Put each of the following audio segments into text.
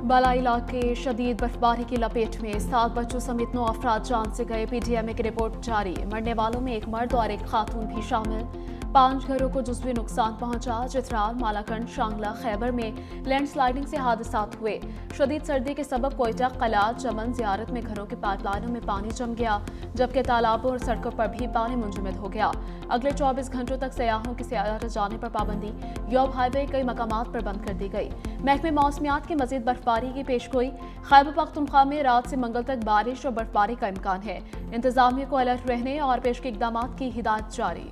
बालाई इलाके शदीद बर्फबारी की लपेट में 7 बच्चों समेत 9 अफराद जान से गए। पीटीएमए की रिपोर्ट जारी। मरने वालों में एक मर्द और एक खातून भी शामिल। 5 घरों को जुज़वी नुकसान पहुंचा। चित्राल, मालाकंड, शांगला, खैबर में लैंडस्लाइडिंग से हादसात हुए। शदीद सर्दी के सबब कोयटा, कलात, चमन, जियारत में घरों के पाइपलाइनों में पानी जम गया, जबकि तालाबों और सड़कों पर भी पानी मुंजमद हो गया। अगले 24 घंटों तक सयाहों की सयाहत जाने पर पाबंदी। यौब हाईवे कई मकामात पर बंद कर दी गई। महकमे मौसमियात की मजीद बर्फबारी की पेशगोई। खैबर पख्तूनख्वा में रात से मंगल तक बारिश और बर्फबारी का इम्कान है। इंतजामिया को अलर्ट रहने और पेशगी इकदाम की हिदायत जारी।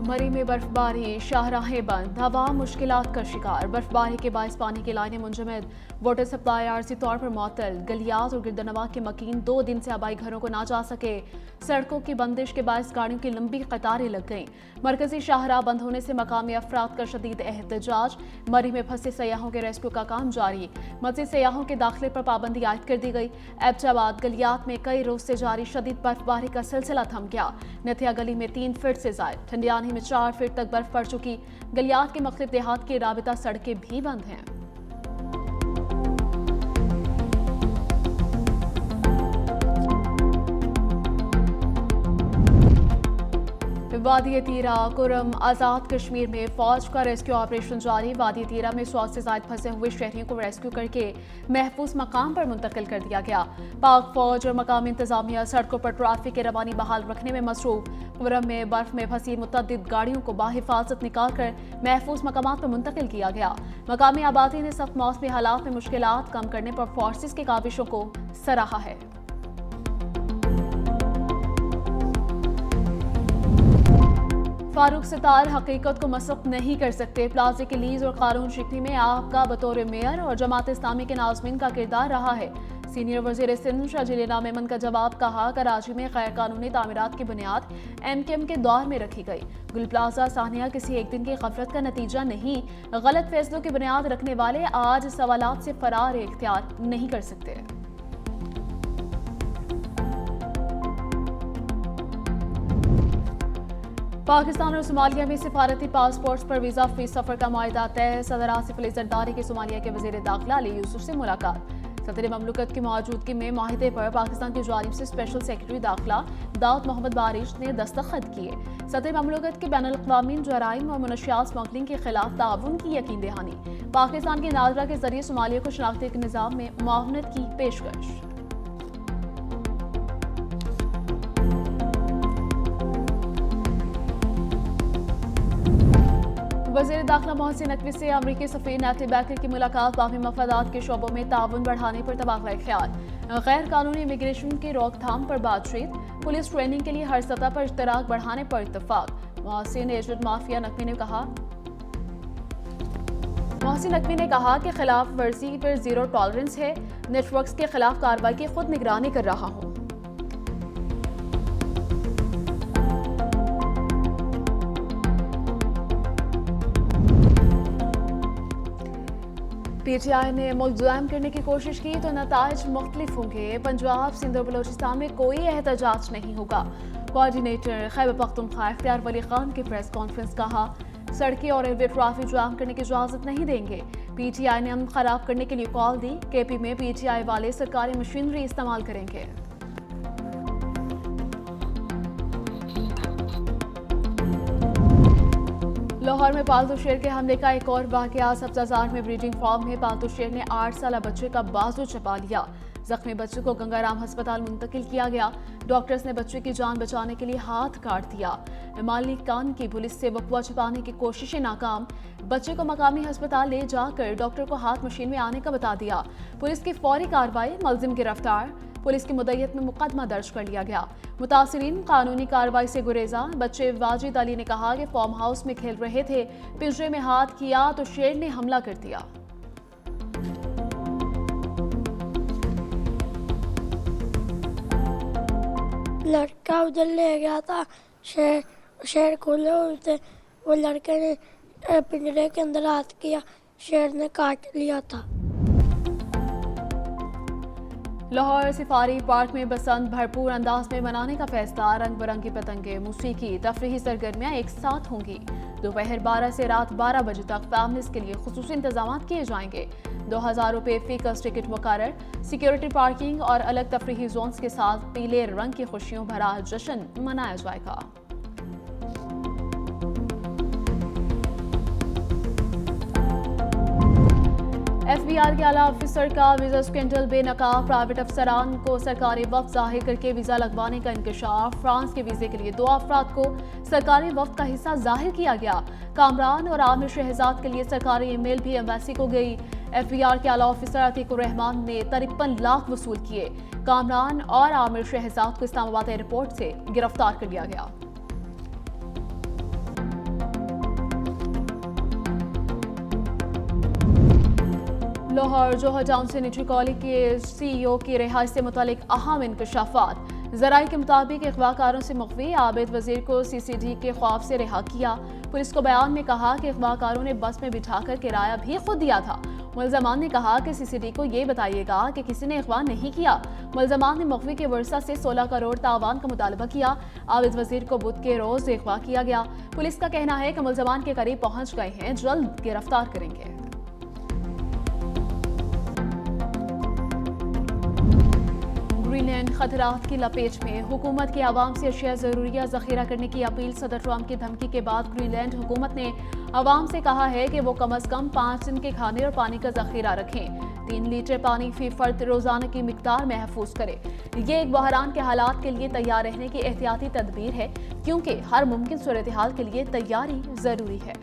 मरी में बर्फबारी, शाहराहें बंद, हवा मुश्किलात का शिकार। बर्फबारी के बायस पानी की लाइनें मुंजमद, वाटर सप्लाई आरजी तौर पर मअतल। गलियात और गिरदनवा के मकीन 2 दिन से आबाई घरों को ना जा सके। सड़कों की बंदिश के बायस गाड़ियों की लंबी कतारें लग गईं। मरकजी शाहराह बंद होने से मकामी अफराद का शदीद एहतजाज। मरी में फंसे सयाहों के रेस्क्यू का काम जारी। मजीद सयाहों के दाखिले पर पाबंदी आयद कर दी गई। एबटाबाद गलियात में कई रोज से जारी शदीद बर्फबारी का सिलसिला थम गया। नथिया गली में 3 फीट से जायद, ठंडियानी में 4 फीट तक बर्फ पड़ चुकी। गलियात के मुख्तलिफ देहात की राबिता सड़कें भी बंद हैं। वादी तीरा, कुरम, आज़ाद कश्मीर में फौज का रेस्क्यू ऑपरेशन जारी। वादी तीरा में 100 से ज्यादा फंसे हुए शहरियों को रेस्क्यू करके महफूज मकाम पर मुंतकिल कर दिया गया। पाक फौज और मकामी इंतजामिया सड़कों पर ट्रैफिक की रवानी बहाल रखने में मसरूफ। कुरम में बर्फ में फंसी मुतअद्दिद गाड़ियों को बाहिफाजत निकाल कर महफूज मकामात पर मुंतकिल किया गया। मकामी आबादी ने सख्त मौसमी हालात में मुश्किलात कम करने पर फोर्सेस की काविशों को सराहा है। फारूक सितार हकीकत को मसख नहीं कर सकते। प्लाजे की लीज और कानून शिकनी में आपका बतौर मेयर और जमात इस्लामी के नाज़मीन का किरदार रहा है। सीनियर वज़ीर सिंध शाहजिला मेमन का जवाब। कहा, कराची में गैर कानूनी तामीरात की बुनियाद MKM के दौर में रखी गई। गुल प्लाजा सानिया किसी एक दिन की गफलत का नतीजा नहीं। गलत फैसलों की बुनियाद रखने वाले आज सवालात से फरार इख्तियार नहीं कर सकते। पाकिस्तान और सोमालिया में सिफारती पासपोर्ट्स पर वीजा फ्री सफर का मुआहिदा तय। सदर आसिफ अली जरदारी की सोमालिया के वजीर दाखिला अली यूसुफ से मुलाकात। सदर ममलकत की मौजूदगी में माहिदे पर पाकिस्तान की जानिब से स्पेशल सेक्रेटरी दाखिला दाऊद मोहम्मद बारिश ने दस्तखत किए। सदर ममलकत की बैनुल अक़वामी जराइम और मनशियात स्मगलिंग के खिलाफ ताउन की यकीन दहानी। पाकिस्तान की नादरा के जरिए सोमालिया को शनाख्ती के निज़ाम में मुआवनत की पेशकश। वज़ीर दाखिला मोहसिन नकवी से अमरीकी सफ़ीर नैटी बैकर की मुलाकात। बाकी मफादात के शोबों में ताउन बढ़ाने पर तबादला ख्याल। गैर कानूनी इमिग्रेशन की रोकथाम पर बातचीत। पुलिस ट्रेनिंग के लिए हर सतह पर इश्तराक बढ़ाने पर इत्तफाक। मोहसिन नकवी ने कहा कि खिलाफ वर्जी पर जीरो टॉलरेंस है। नेटवर्क्स के खिलाफ कार्रवाई की खुद निगरानी कर रहा हूँ। PTI ने मुल्क जाम करने की कोशिश की तो नताइज मुख्तलिफ होंगे। पंजाब, सिंध और बलोचिस्तान में कोई एहतजाज नहीं होगा। कोऑर्डिनेटर खैबर पख्तूनख्वा इख्तियार वली खान की प्रेस कॉन्फ्रेंस। कहा, सड़कें और रेलवे ट्रैफिक जाम करने की इजाजत नहीं देंगे। PTI ने अमन खराब करने के लिए कॉल दी। KP में PTI वाले सरकारी मशीनरी इस्तेमाल करेंगे। लाहौर में पालतू शेर के हमले का एक और वाकया। सब्जाजार में ब्रीडिंग फार्म में पालतू शेर ने 8 साल बच्चे का बाजू चबा लिया। जख्मी बच्चे को गंगाराम अस्पताल मुंतकिल किया गया। डॉक्टर्स ने बच्चे की जान बचाने के लिए हाथ काट दिया। मालिक कान की पुलिस से वकवा छुपाने की कोशिशें नाकाम। बच्चे को मकामी अस्पताल ले जाकर डॉक्टर को हाथ मशीन में आने का बता दिया। पुलिस की फौरी कार्रवाई, मुलजिम गिरफ्तार। पुलिस की मुद्दत में मुकदमा दर्ज कर लिया गया। मुतासिरीन कानूनी कार्रवाई से गुरेजा। बच्चे वाजिद अली ने कहा कि फार्म हाउस में खेल रहे थे, पिंजरे में हाथ किया तो शेर ने हमला कर दिया। लड़का उधर ले गया था, शेर खोले हुए थे। वो लड़के ने पिंजरे के अंदर हाथ किया, शेर ने काट लिया था। लाहौर सफारी पार्क में बसंत भरपूर अंदाज में मनाने का फैसला। रंग बिरंगी पतंगे, मूसीकी, तफरीही सरगर्मियां एक साथ होंगी। दोपहर 12 से रात 12 बजे तक फैमिलीज के लिए खुसूसी इंतजाम किए जाएंगे। 2000 रुपये फीकस टिकट मुकर्रर। सिक्योरिटी, पार्किंग और अलग तफरीही जोन्स के साथ पीले रंग की खुशियों भरा जश्न मनाया जाएगा। FBI के आला ऑफिसर का वीजा स्कैंडल, बेनकाब प्राइवेट अफसरान को सरकारी वक्त जाहिर करके वीजा लगवाने का इंकशाफ। फ्रांस के वीजे के लिए 2 अफराद को सरकारी वक्त का हिस्सा जाहिर किया गया। कामरान और आमिर शहजाद के लिए सरकारी ईमेल भी एम्बेसी को गई। FBI के आला ऑफिसर अतीकुर रहमान ने 53 लाख वसूल किए। कामरान और आमिर शहजाद को इस्लामाबाद एयरपोर्ट से गिरफ्तार कर लिया गया। लाहौर जोहर टाउन से निजी कॉलेज के CEO की रिहाई से मुतालिक अहम इंकशाफात। जराये के मुताबिक अगवाकारों से मुखवी आबिद वजीर को CCD के खौफ से रिहा किया। पुलिस को बयान में कहा कि अगवाकारों ने बस में बिठाकर किराया भी खुद दिया था। मुल्जमान ने कहा कि CCD को ये बताइएगा कि किसी ने अगवा नहीं किया। मुल्जमान ने मुखवी के वर्षा से 16 करोड़ तावान का मुतालबा किया। आबिद वजीर को बुध के रोज अगवा किया गया। पुलिस का कहना है कि मुल्जमान के करीब पहुंच गए हैं, जल्द गिरफ्तार करेंगे। ग्रीनलैंड खतरात की लपेट में। हुकूमत की आवाम से अशिया ज़रूरिया ज़ख़ीरा करने की अपील। सदर ट्रंप की धमकी के बाद ग्रीनलैंड हुकूमत ने आवाम से कहा है कि वो कम अज़ कम 5 दिन के खाने और पानी का ज़ख़ीरा रखें। 3 लीटर पानी फी फर्द रोज़ाना की मिकदार महफूज करें। ये एक बहरान के हालात के लिए तैयार रहने की एहतियाती तदबीर है, क्योंकि हर मुमकिन सूरत हाल के लिए तैयारी ज़रूरी है।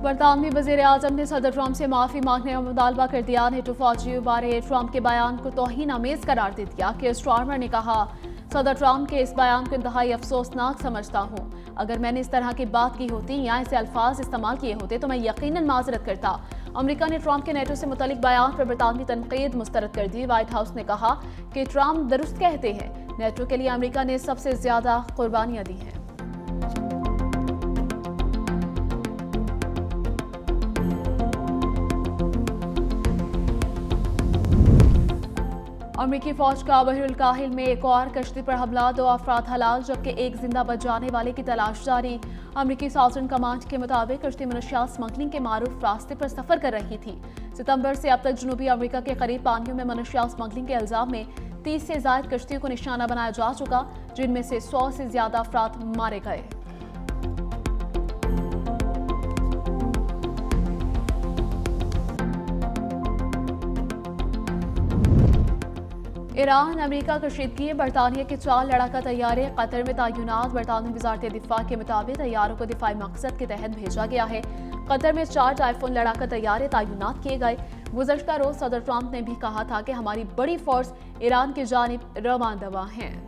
बरतानवी वज़ीर आज़म ने सदर ट्रंप से माफ़ी मांगने का मुतालबा कर दिया। नेटो फौजियों बारे ट्रंप के बयान को तौहीन आमेज करार दे दिया। कि स्टार्मर ने कहा, सदर ट्रंप के इस बयान को इंतहाई अफसोसनाक समझता हूँ। अगर मैंने इस तरह की बात की होती या ऐसे अल्फाज इस्तेमाल किए होते तो मैं यकीनन माजरत करता। अमेरिका ने ट्रंप के नेटो से मुतालिक बयान पर बरतानवी तनकीद मुस्तरद कर दी। व्हाइट हाउस ने कहा कि ट्रंप दुरुस्त कहते हैं, नेटो के लिए अमेरिका ने सबसे ज्यादा कुर्बानियां दी हैं। अमेरिकी फौज का बहरुल काहिल में एक और कश्ती पर हमला। 2 अफराद हलाक जबकि एक जिंदा बच जाने वाले की तलाश जारी। अमेरिकी साउथर्न कमांड के मुताबिक कश्ती मनशियात स्मगलिंग के मारूफ रास्ते पर सफर कर रही थी। सितंबर से अब तक जनूबी अमेरिका के करीब पानियों में मनशियात स्मगलिंग के इल्जाम में 30 से ज्यादा कश्तियों को निशाना बनाया जा चुका, जिनमें से 100 से ज्यादा अफराद मारे गए। ईरान अमेरिका कशीदगी। बरतानिया के 4 लड़ाका तैयारे कतर में तैनात। बरतानवी वजारत दिफा के मुताबिक तैयारों को दिफाई मकसद के तहत भेजा गया है। कतर में 4 टाइफून लड़ाका तैयारे तैनात किए गए। गुज़श्ता रोज सदर ट्रंप ने भी कहा था कि हमारी बड़ी फोर्स ईरान की जानिब रवानदवा हैं।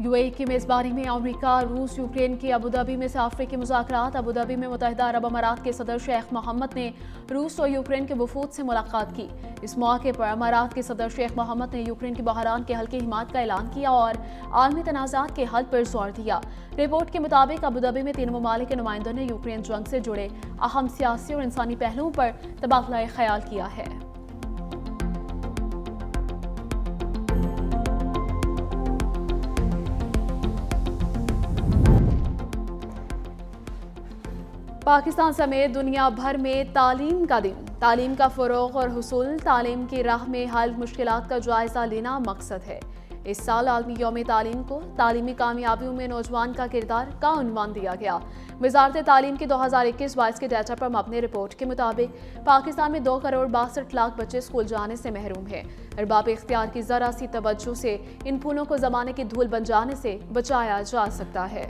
यूएई की मेजबानी में अमेरिका, रूस, यूक्रेन की अबूधाबी में सफारी के मुज़ाकरात। अबूधाबी में मुत्तहिदा अरब अमारात के सदर शेख मोहम्मद ने रूस और यूक्रेन के वफूद से मुलाकात की। इस मौके पर अमारात के सदर शेख मोहम्मद ने यूक्रेन के बहरान के हल की हिमायत का ऐलान किया और आलमी तनाज़ात के हल पर जोर दिया। रिपोर्ट के मुताबिक अबूधाबी में 3 ममालिक के नुमाइंदों ने यूक्रेन जंग से जुड़े अहम सियासी और इंसानी पहलुओं पर तबादला ख्याल किया है। पाकिस्तान समेत दुनिया भर में तालीम का दिन। तालीम का फ़रोग़ और हुसूल, तालीम की राह में हल मुश्किलात का जायज़ा लेना मकसद है। इस साल आलमी यौम तालीम को तालीमी कामयाबियों में नौजवान का किरदार का उन्वान दिया गया। वज़ारत तालीम की 2021-22 के डाटा पर मबनी रिपोर्ट के मुताबिक पाकिस्तान में 2 करोड़ 62 लाख बच्चे स्कूल जाने से महरूम हैं। अरबाब इख्तियार की ज़रा सी तवज्जो से इन फूलों को ज़माने की धूल बन जाने से बचाया जा सकता है।